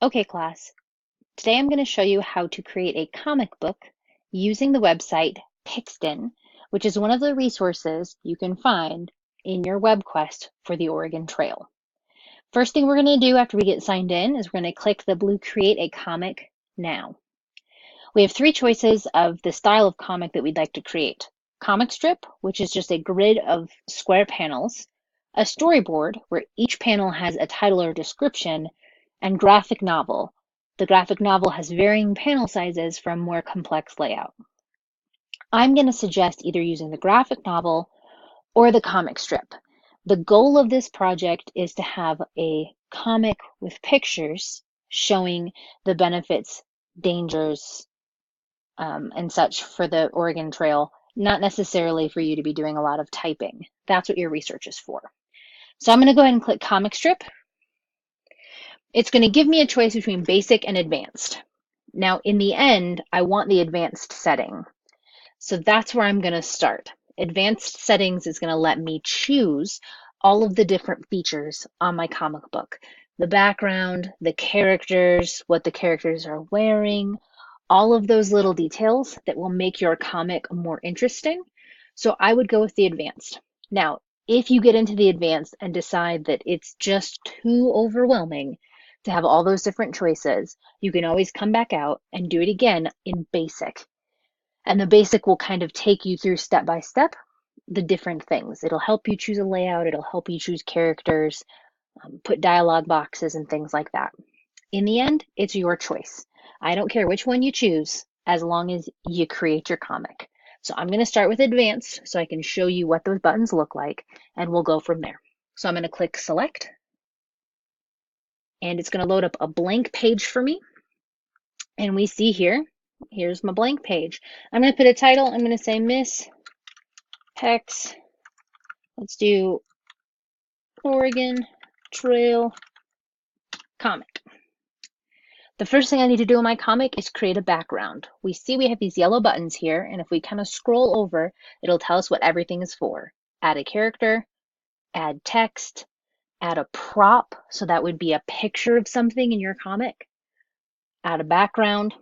Okay, class. Today I'm going to show you how to create a comic book using the website Pixton, which is one of the resources you can find in your WebQuest for the Oregon Trail. First thing we're going to do after we get signed in is we're going to click the blue Create a Comic Now. We have three choices of the style of comic that we'd like to create. Comic strip, which is just a grid of square panels, a storyboard, where each panel has a title or description, and graphic novel. The graphic novel has varying panel sizes from more complex layout. I'm going to suggest either using the graphic novel or the comic strip. The goal of this project is to have a comic with pictures showing the benefits, dangers, and such for the Oregon Trail, not necessarily for you to be doing a lot of typing. That's what your research is for. So I'm going to go ahead and click comic strip. It's going to give me a choice between basic and advanced. Now, in the end, I want the advanced setting. So that's where I'm going to start. Advanced settings is going to let me choose all of the different features on my comic book. The background, the characters, what the characters are wearing, all of those little details that will make your comic more interesting. So I would go with the advanced. Now, if you get into the advanced and decide that it's just too overwhelming to have all those different choices, you can always come back out and do it again in basic. And the basic will kind of take you through step by step the different things. It'll help you choose a layout, it'll help you choose characters, put dialogue boxes and things like that. In the end, it's your choice. I don't care which one you choose as long as you create your comic. So I'm going to start with advanced so I can show you what those buttons look like, and we'll go from there. So I'm going to click select, and it's going to load up a blank page for me. And we see here's my blank page. I'm going to put a title. I'm going to say Miss Peck's, let's do Oregon Trail comic. The first thing I need to do in my comic is create a background. We see we have these yellow buttons here, and if we kind of scroll over, it'll tell us what everything is for. Add a character, add text, add a prop, so that would be a picture of something in your comic, add a background,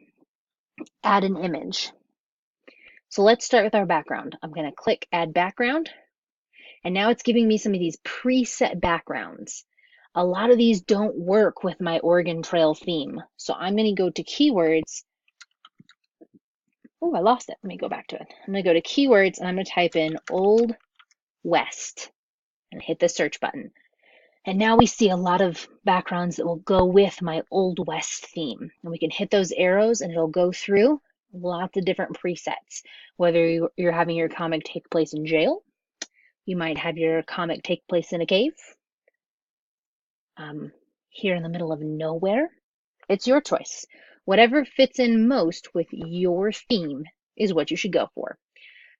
add an image. So let's start with our background. I'm going to click Add Background, and now it's giving me some of these preset backgrounds. A lot of these don't work with my Oregon Trail theme. So I'm going to go to keywords. Oh, I lost it. Let me go back to it. I'm going to go to keywords and I'm going to type in Old West and hit the search button. And now we see a lot of backgrounds that will go with my Old West theme. And we can hit those arrows and it'll go through lots of different presets. Whether you're having your comic take place in jail, you might have your comic take place in a cave, here in the middle of nowhere. It's your choice. Whatever fits in most with your theme is what you should go for.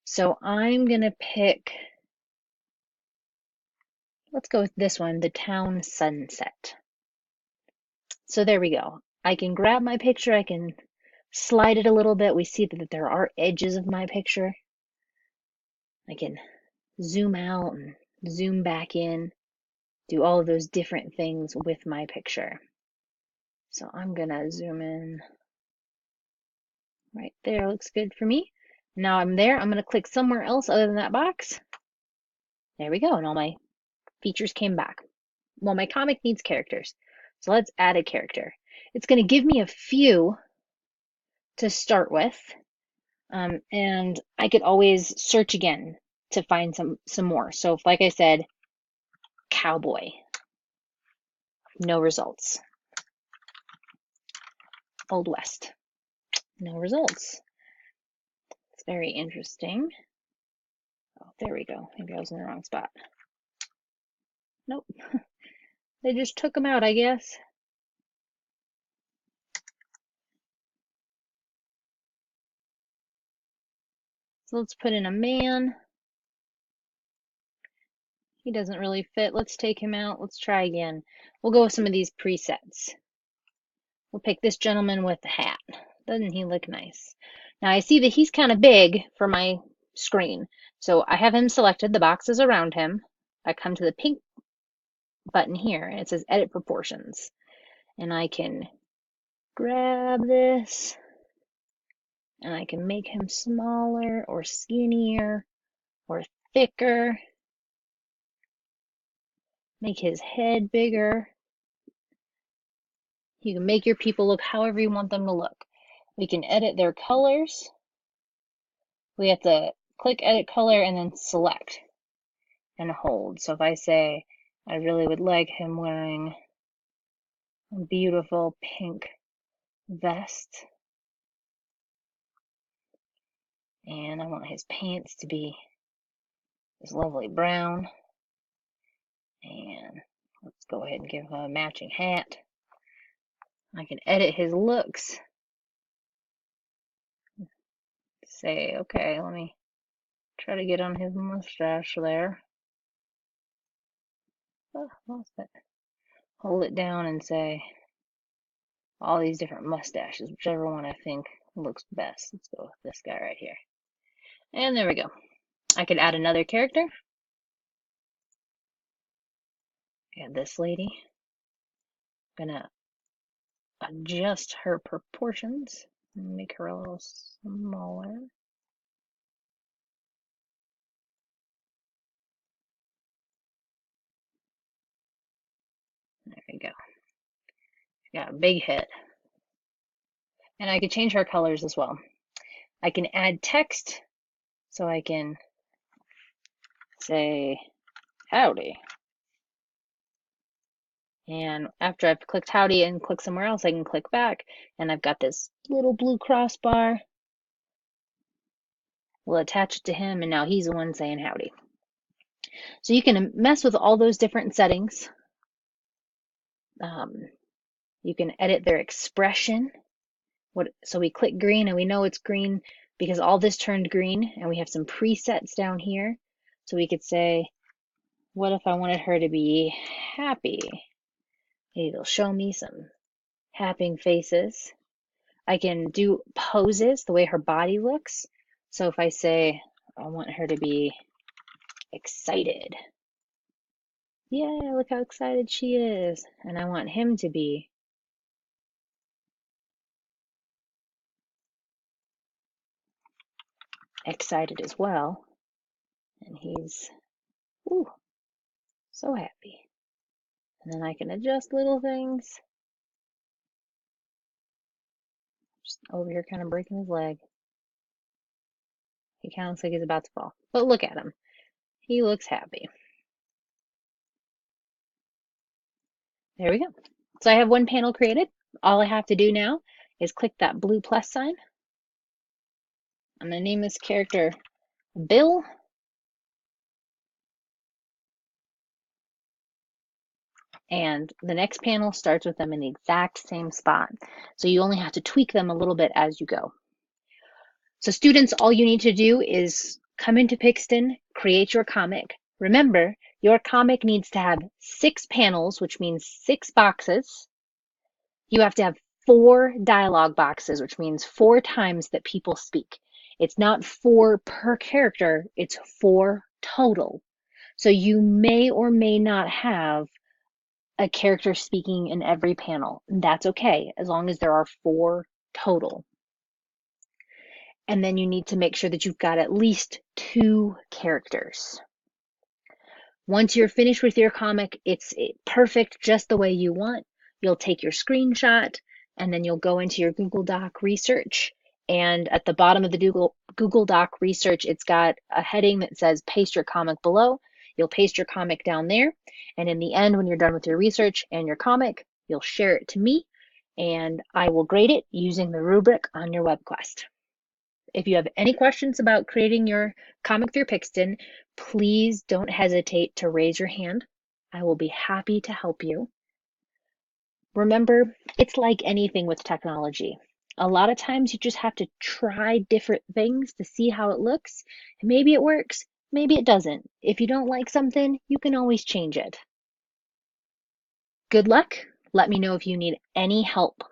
So I'm going to pick, let's go with this one, the town sunset. So there we go. I can grab my picture, I can slide it a little bit. We see that there are edges of my picture. I can zoom out and zoom back in, do all of those different things with my picture. So I'm gonna zoom in right there, looks good for me. Now I'm there, I'm gonna click somewhere else other than that box. There we go, and all my features came back. Well, my comic needs characters, so let's add a character. It's gonna give me a few to start with, and I could always search again to find some more. So if, like I said, cowboy, no results. Old West, no results. It's very interesting. Oh, there we go. Maybe I was in the wrong spot. Nope. They just took them out, I guess. So let's put in a man. He doesn't really fit. Let's take him out. Let's try again. We'll go with some of these presets. We'll pick this gentleman with the hat. Doesn't he look nice? Now I see that he's kind of big for my screen. So I have him selected. The box is around him. I come to the pink button here and it says Edit Proportions. And I can grab this and I can make him smaller or skinnier or thicker, make his head bigger. You can make your people look however you want them to look. We can edit their colors. We have to click edit color and then select and hold. So if I say I really would like him wearing a beautiful pink vest and I want his pants to be this lovely brown, and let's go ahead and give him a matching hat. I can edit his looks. Say, okay, let me try to get on his mustache there. Oh, lost it. Hold it down and say all these different mustaches, whichever one I think looks best. Let's go with this guy right here. And there we go. I could add another character. Add this lady. I'm gonna adjust her proportions and make her a little smaller. There we go. Got a big head. And I could change her colors as well. I can add text, so I can say howdy. And after I've clicked howdy and click somewhere else, I can click back, and I've got this little blue crossbar. We'll attach it to him, and now he's the one saying howdy. So you can mess with all those different settings. You can edit their expression. So we click green, and we know it's green because all this turned green, and we have some presets down here. So we could say, what if I wanted her to be happy? It'll show me some happy faces. I can do poses, the way her body looks. So if I say, I want her to be excited. Yeah, look how excited she is. And I want him to be excited as well. And he's, ooh, so happy. And then I can adjust little things. Just over here kind of breaking his leg. He kind of looks like he's about to fall. But look at him. He looks happy. There we go. So I have one panel created. All I have to do now is click that blue plus sign. I'm going to name this character Bill. And the next panel starts with them in the exact same spot. So you only have to tweak them a little bit as you go. So students, all you need to do is come into Pixton, create your comic. Remember, your comic needs to have 6 panels, which means 6 boxes. You have to have 4 dialogue boxes, which means 4 times that people speak. It's not 4 per character, it's 4 total. So you may or may not have a character speaking in every panel. That's okay, as long as there are 4 total. And then you need to make sure that you've got at least 2 characters. Once you're finished with your comic, it's perfect just the way you want. You'll take your screenshot, and then you'll go into your Google Doc research. And at the bottom of the Google Doc research, it's got a heading that says paste your comic below. You'll paste your comic down there. And in the end, when you're done with your research and your comic, you'll share it to me, and I will grade it using the rubric on your WebQuest. If you have any questions about creating your comic through Pixton, please don't hesitate to raise your hand. I will be happy to help you. Remember, it's like anything with technology. A lot of times you just have to try different things to see how it looks. And maybe it works, maybe it doesn't. If you don't like something, you can always change it. Good luck. Let me know if you need any help